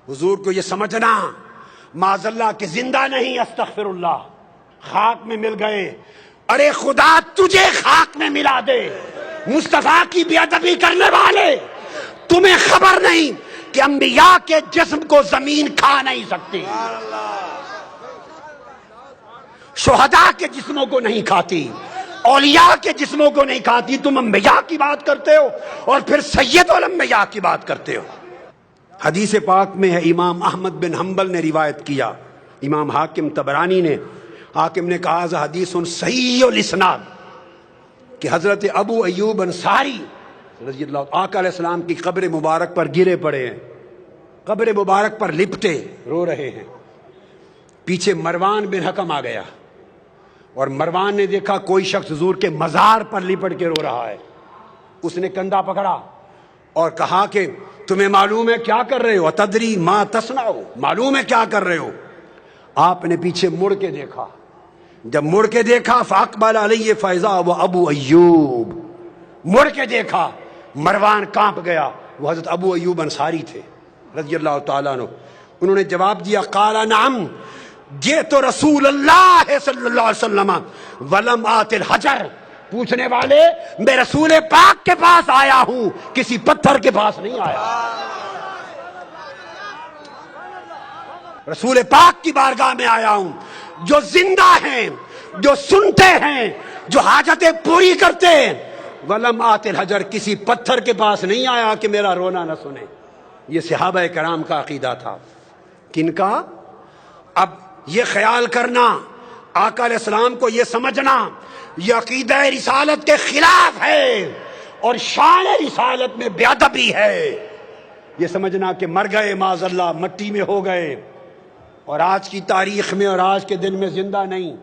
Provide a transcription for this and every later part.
حضور کو یہ سمجھنا معاذ اللہ کہ زندہ نہیں، استغفر اللہ، خاک میں مل گئے۔ ارے خدا تجھے خاک میں ملا دے، مصطفیٰ کی بے ادبی کرنے والے، تمہیں خبر نہیں کہ انبیاء کے جسم کو زمین کھا نہیں سکتی، شہداء کے جسموں کو نہیں کھاتی، اولیاء کے جسموں کو نہیں کھاتی۔ تم انبیاء کی بات کرتے ہو اور پھر سید الانبیاء کی بات کرتے ہو۔ حدیث پاک میں ہے، امام احمد بن حنبل نے روایت کیا، امام حاکم طبرانی نے، حاکم نے کہا ذا حدیث صحیح الاسناد، کہ حضرت ابو ایوب انصاری رضی اللہ آقا علیہ السلام کی قبر مبارک پر گرے پڑے ہیں، قبر مبارک پر لپٹے رو رہے ہیں۔ پیچھے مروان بن حکم آ گیا اور مروان نے دیکھا کوئی شخص حضور کے مزار پر لپٹ کے رو رہا ہے۔ اس نے کندھا پکڑا اور کہا کہ تمہیں معلوم ہے کیا کر رہے ہو؟ اتدری ما تصنع، معلوم ہے کیا کر رہے ہو؟ آپ نے پیچھے مڑ کے دیکھا، جب مڑ کے دیکھا فاقبل علیہ فیضا و ابو ایوب، مڑ کے دیکھا مروان کانپ گیا، وہ حضرت ابو ایوب انصاری تھے رضی اللہ تعالیٰ عنہ۔ انہوں نے جواب دیا، قال نعم جئت رسول اللہ صلی اللہ علیہ وسلم ولم آت الحجر، پوچھنے والے میں رسول پاک کے پاس آیا ہوں، کسی پتھر کے پاس نہیں آیا۔ رسول پاک کی بارگاہ میں آیا ہوں، جو زندہ ہیں، جو سنتے ہیں، جو حاجتیں پوری کرتے ہیں۔ ولم آت الحجر، کسی پتھر کے پاس نہیں آیا کہ میرا رونا نہ سنے۔ یہ صحابہ کرام کا عقیدہ تھا۔ کن کا؟ اب یہ خیال کرنا، آقا علیہ السلام کو یہ سمجھنا یہ عقیدہ رسالت کے خلاف ہے اور شان رسالت میں بے ادبی ہے۔ یہ سمجھنا کہ مر گئے معاذ اللہ، مٹی میں ہو گئے اور آج کی تاریخ میں اور آج کے دن میں زندہ نہیں۔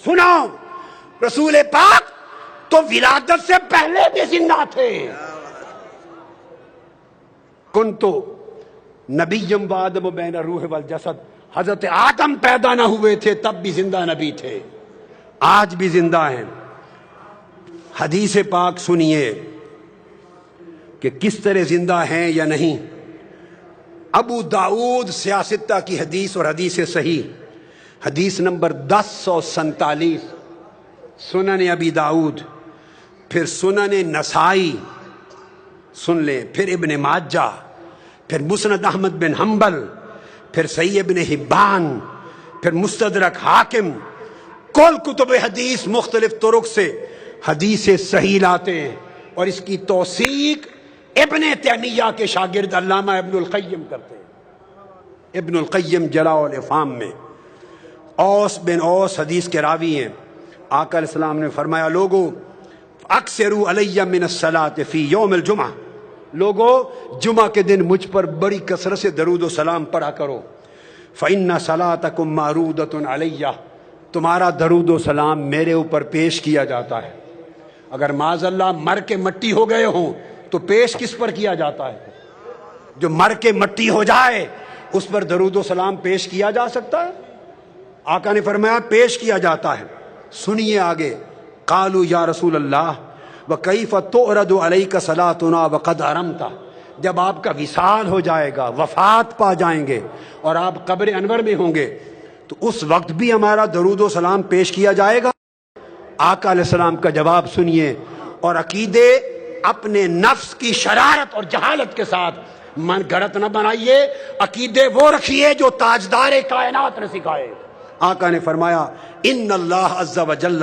سنو، رسول پاک تو ولادت سے پہلے بھی زندہ تھے۔ کنتو نبیم و آدم بین الروح والجسد، حضرت آدم پیدا نہ ہوئے تھے تب بھی زندہ نبی تھے، آج بھی زندہ ہیں۔ حدیث پاک سنیے کہ کس طرح زندہ ہیں یا نہیں۔ ابو داؤد سیاستہ کی حدیث اور حدیث صحیح، حدیث نمبر 1047، سنن ابی داؤد، پھر سنن نسائی سن لیں، پھر ابن ماجہ، پھر مسند احمد بن حنبل، پھر صحیح ابن حبان، پھر مستدرک حاکم، کل کتب حدیث مختلف طرق سے حدیث صحیح لاتے ہیں، اور اس کی توثیق ابن تیمیہ کے شاگرد علامہ ابن القیم کرتے ہیں۔ ابن القیم جلاء الافہام میں اوس بن اوس حدیث کے راوی ہیں۔ آقا علیہ السلام نے فرمایا، لوگو اکثروا علی من الصلاۃ فی یوم الجمعہ، لوگو جمعہ کے دن مجھ پر بڑی کثرت سے درود و سلام پڑھا کرو۔ فإن صلاتکم معروضۃ علیہ، تمہارا درود و سلام میرے اوپر پیش کیا جاتا ہے۔ اگر معاذ اللہ مر کے مٹی ہو گئے ہوں تو پیش کس پر کیا جاتا ہے؟ جو مر کے مٹی ہو جائے اس پر درود و سلام پیش کیا جا سکتا ہے؟ آقا نے فرمایا پیش کیا جاتا ہے۔ سنیے آگے، قالوا یا رسول اللہ وکیف تعرض علیک صلاتنا وقد ارمت، جب آپ کا وصال ہو جائے گا، وفات پا جائیں گے اور آپ قبر انور میں ہوں گے تو اس وقت بھی ہمارا درود و سلام پیش کیا جائے گا؟ آقا علیہ السلام کا جواب سنیے، اور عقیدے اپنے نفس کی شرارت اور جہالت کے ساتھ من گھڑت نہ بنائیے، عقیدے وہ رکھیے جو تاجدار کائنات نے سکھائے۔ آقا نے فرمایا، ان اللہ عز وجل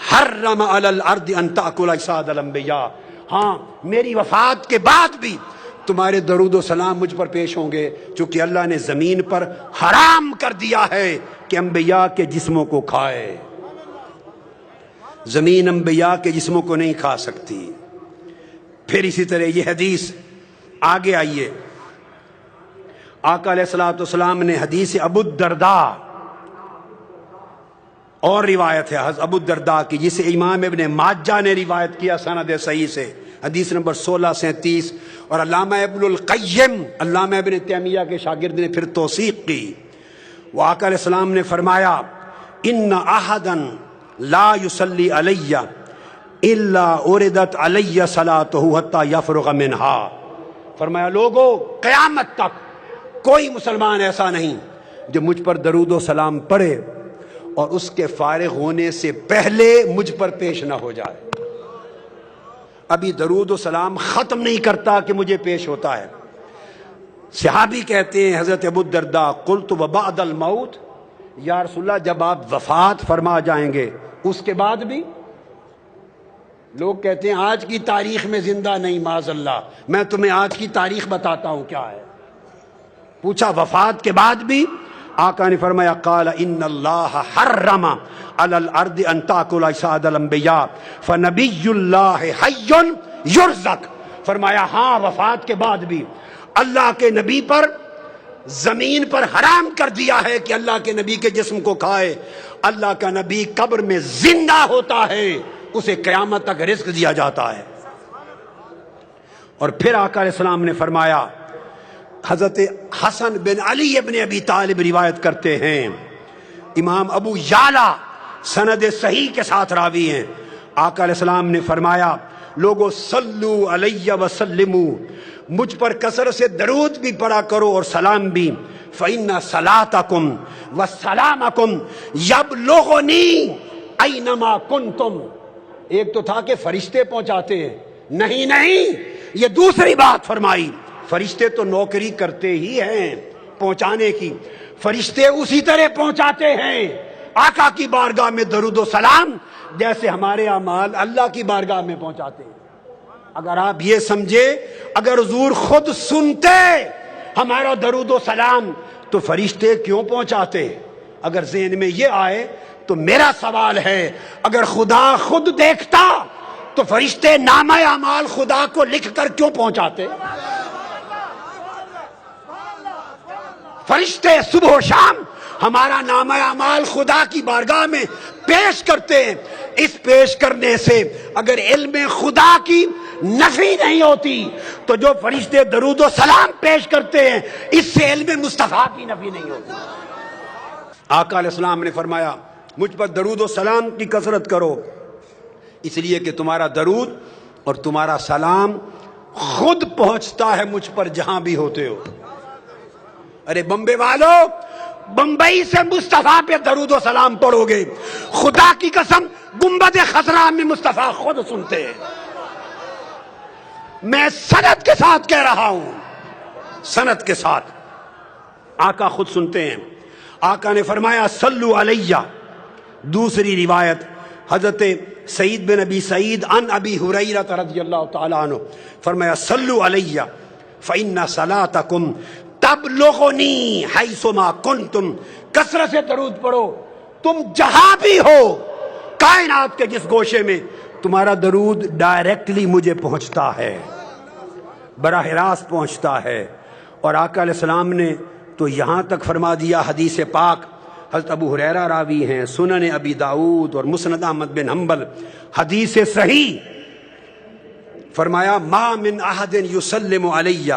حرم علی الارض ان تاکل اجساد الانبیاء، ہاں میری وفات کے بعد بھی تمہارے درود و سلام مجھ پر پیش ہوں گے، چونکہ اللہ نے زمین پر حرام کر دیا ہے کہ انبیاء کے جسموں کو کھائے۔ زمین انبیاء کے جسموں کو نہیں کھا سکتی۔ پھر اسی طرح یہ حدیث آگے آئیے، آقا علیہ الصلوۃ والسلام نے حدیث ابو الدرداء اور روایت ہے ابو الدرداء کی، جسے امام ابن ماجہ نے روایت کیا سند صحیح سے، حدیث نمبر 1637، اور علامہ ابن القیم، علامہ ابن تیمیہ کے شاگرد نے پھر توثیق کی۔ وہ آقا علیہ السلام نے فرمایا، ان احدا لا یصلی علی الا اردت علی صلاتہ حتی یفرغ منہا، فرمایا لوگو قیامت تک کوئی مسلمان ایسا نہیں جو مجھ پر درود و سلام پڑھے اور اس کے فارغ ہونے سے پہلے مجھ پر پیش نہ ہو جائے. ابھی درود و سلام ختم نہیں کرتا کہ مجھے پیش ہوتا ہے. صحابی کہتے ہیں حضرت ابو الدرداء قلت وبعد الموت، یا رسول اللہ جب آپ وفات فرما جائیں گے اس کے بعد بھی؟ لوگ کہتے ہیں آج کی تاریخ میں زندہ نہیں، معاذ اللہ. میں تمہیں آج کی تاریخ بتاتا ہوں کیا ہے. پوچھا وفات کے بعد بھی؟ آقا نے فرمایا قال ان اللہ حرم علی الارض ان تاکل اجساد الانبیاء فنبی اللہ حی یرزق. فرمایا ہاں وفات کے بعد بھی اللہ کے نبی پر زمین پر حرام کر دیا ہے کہ اللہ کے نبی کے جسم کو کھائے. اللہ کا نبی قبر میں زندہ ہوتا ہے، اسے قیامت تک رزق دیا جاتا ہے. اور پھر آقا علیہ السلام نے فرمایا، حضرت حسن بن علی ابن ابی طالب روایت کرتے ہیں، امام ابو یعلا سند صحیح کے ساتھ راوی ہیں، آقا علیہ السلام نے فرمایا لوگو صلو علیہ وسلمو، مجھ پر کثرت سے درود بھی پڑھا کرو اور سلام بھی. فإن صلاتکم وسلامکم یبلغنی اینما کنتم. ایک تو تھا کہ فرشتے پہنچاتے ہیں، نہیں یہ دوسری بات فرمائی. فرشتے تو نوکری کرتے ہی ہیں پہنچانے کی، فرشتے اسی طرح پہنچاتے ہیں آقا کی بارگاہ میں درود و سلام جیسے ہمارے اعمال اللہ کی بارگاہ میں پہنچاتے ہیں. اگر آپ یہ سمجھے اگر حضور خود سنتے ہمارا درود و سلام تو فرشتے کیوں پہنچاتے؟ اگر ذہن میں یہ آئے تو میرا سوال ہے اگر خدا خود دیکھتا تو فرشتے نامہ اعمال خدا کو لکھ کر کیوں پہنچاتے؟ فرشتے صبح و شام ہمارا نامہ اعمال خدا کی بارگاہ میں پیش کرتے ہیں. اس پیش کرنے سے اگر علم خدا کی نفی نہیں ہوتی تو جو فرشتے درود و سلام پیش کرتے ہیں اس سے علم مصطفیٰ کی نفی نہیں ہوتی. آقا علیہ السلام نے فرمایا مجھ پر درود و سلام کی کثرت کرو، اس لیے کہ تمہارا درود اور تمہارا سلام خود پہنچتا ہے مجھ پر جہاں بھی ہوتے ہو. ارے بمبے والو، بمبئی سے مصطفیٰ پہ درود و سلام پڑھو گے، خدا کی قسم گنبد خضرا میں مصطفیٰ خود سنتے ہیں. میں سند کے ساتھ کہہ رہا ہوں، سند کے ساتھ آقا خود سنتے ہیں. آقا نے فرمایا صلو علیہ. دوسری روایت حضرت سعید بن ابی سعید عن ابی ہریرہ رضی اللہ تعالیٰ عنہ فرمایا صلو علیہ فإن صلاتکم تبلغنی حیثما کنتم. کثرت سے درود پڑھو، تم جہاں بھی ہو کائنات کے جس گوشے میں تمہارا درود ڈائریکٹلی مجھے پہنچتا ہے، براہ راست پہنچتا ہے. اور آقا علیہ السلام نے تو یہاں تک فرما دیا، حدیث پاک حضرت ابو ہریرہ راوی ہیں، سنن ابی داؤد اور مسند احمد بن حنبل، حدیث صحیح، فرمایا ما من احد یسلم علیہ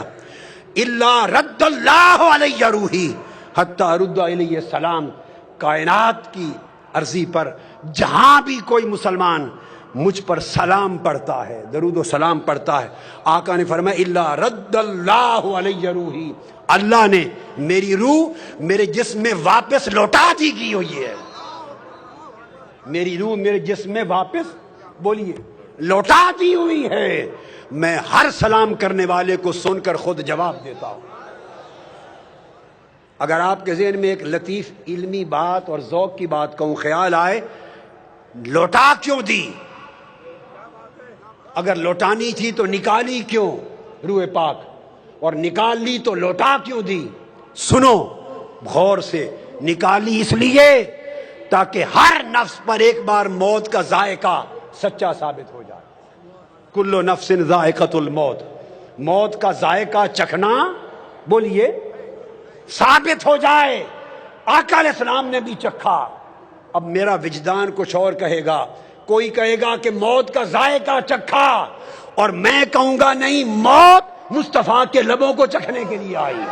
الا رد اللہ علیہ روحی حتی رد علیہ السلام. کائنات کی عرضی پر جہاں بھی کوئی مسلمان مجھ پر سلام پڑھتا ہے، درود و سلام پڑھتا ہے، آقا نے فرمایا الا رد اللہ علیہ روحی، اللہ نے میری روح میرے جسم میں واپس لوٹا دی گئی ہوئی ہے. میری روح میرے جسم میں واپس بولیے لوٹا دی ہوئی ہے. میں ہر سلام کرنے والے کو سن کر خود جواب دیتا ہوں. اگر آپ کے ذہن میں ایک لطیف علمی بات اور ذوق کی بات کہوں، خیال آئے لوٹا کیوں دی؟ اگر لوٹانی تھی تو نکالی کیوں روح پاک، اور نکال لی تو لوٹا کیوں دی؟ سنو غور سے، نکالی اس لیے تاکہ ہر نفس پر ایک بار موت کا ذائقہ سچا ثابت ہو جائے. کل نفس ذائقۃ الموت، موت کا ذائقہ چکھنا بولیے ثابت ہو جائے. آقا علیہ السلام نے بھی چکھا. اب میرا وجدان کچھ اور کہے گا، کوئی کہے گا کہ موت کا ذائقہ چکھا، اور میں کہوں گا نہیں، موت مصطفیٰ کے لبوں کو چکھنے کے لیے آئی.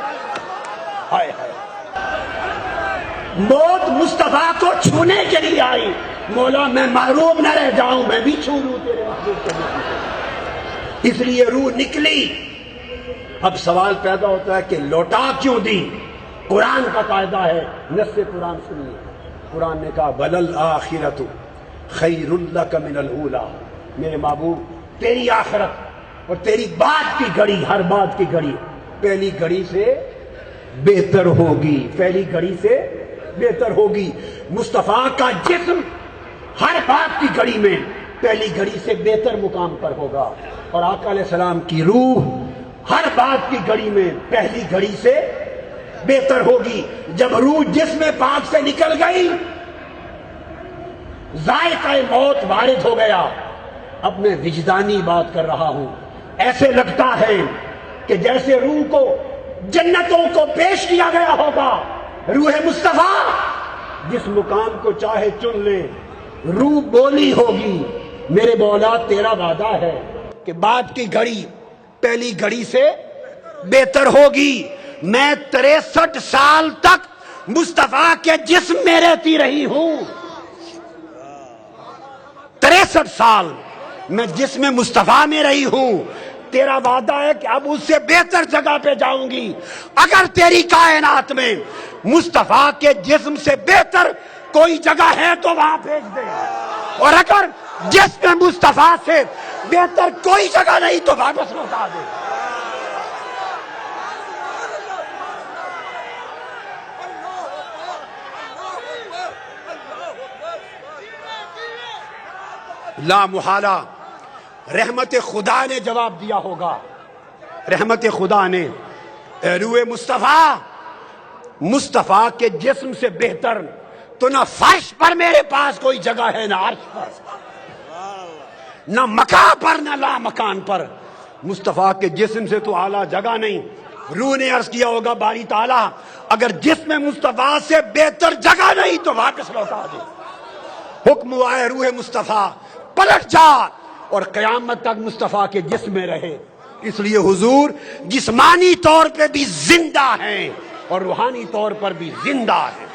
ہائے ہائے، موت مصطفیٰ کو چھونے کے لیے آئی. مولا میں محروم نہ رہ جاؤں، میں بھی چھو لوں تیرے محبوب کو. اس لیے روح نکلی. اب سوال پیدا ہوتا ہے کہ لوٹا کیوں دی؟ قرآن کا قاعدہ ہے، نص قرآن سنیے، قرآن نے کہا بلل آخرت خیر لک من الاولی، میرے محبوب تیری آخرت اور تیری بعد کی گھڑی، ہر بعد کی گھڑی پہلی گھڑی سے بہتر ہوگی، پہلی گھڑی سے بہتر ہوگی۔ مصطفیٰ کا جسم ہر بات کی گھڑی میں پہلی گھڑی سے بہتر مقام پر ہوگا، اور آقا علیہ السلام کی روح ہر بات کی گھڑی میں پہلی گھڑی سے بہتر ہوگی۔ جب روح جسم پاک سے نکل گئی، ذائقہ موت وارد ہو گیا۔ اب میں وجدانی بات کر رہا ہوں، ایسے لگتا ہے کہ جیسے روح کو جنتوں کو پیش کیا گیا ہوگا۔ روح مصطفیٰ جس مقام کو چاہے چن لے، روح بولی ہوگی میرے مولا تیرا وعدہ ہے کہ بعد کی گھڑی پہلی گھڑی سے بہتر ہوگی۔ میں 63 سال تک مصطفیٰ کے جسم میں رہتی رہی ہوں، 63 سال میں جسم مصطفیٰ میں رہی ہوں۔ تیرا وعدہ ہے کہ اب اس سے بہتر جگہ پہ جاؤں گی۔ اگر تیری کائنات میں مصطفیٰ کے جسم سے بہتر کوئی جگہ ہے تو وہاں بھیج دے، اور اگر جسم مصطفیٰ سے بہتر کوئی جگہ نہیں تو واپس لوٹا دے۔ لا محالہ رحمت خدا نے جواب دیا ہوگا، رحمت خدا نے، اے روح مصطفیٰ، مصطفیٰ کے جسم سے بہتر تو نہ فرش پر میرے پاس کوئی جگہ ہے، نہ عرش پر، نہ مکان پر، نہ لا مکان پر۔ مصطفیٰ کے جسم سے تو اعلیٰ جگہ نہیں۔ روح نے عرض کیا ہوگا باری تعالیٰ اگر جسم مصطفیٰ سے بہتر جگہ نہیں تو واپس لوٹا دے۔ حکم ہوا ہے روح مصطفیٰ پلٹ جا اور قیامت تک مصطفیٰ کے جسم میں رہے۔ اس لیے حضور جسمانی طور پہ بھی زندہ ہیں اور روحانی طور پر بھی زندہ ہیں۔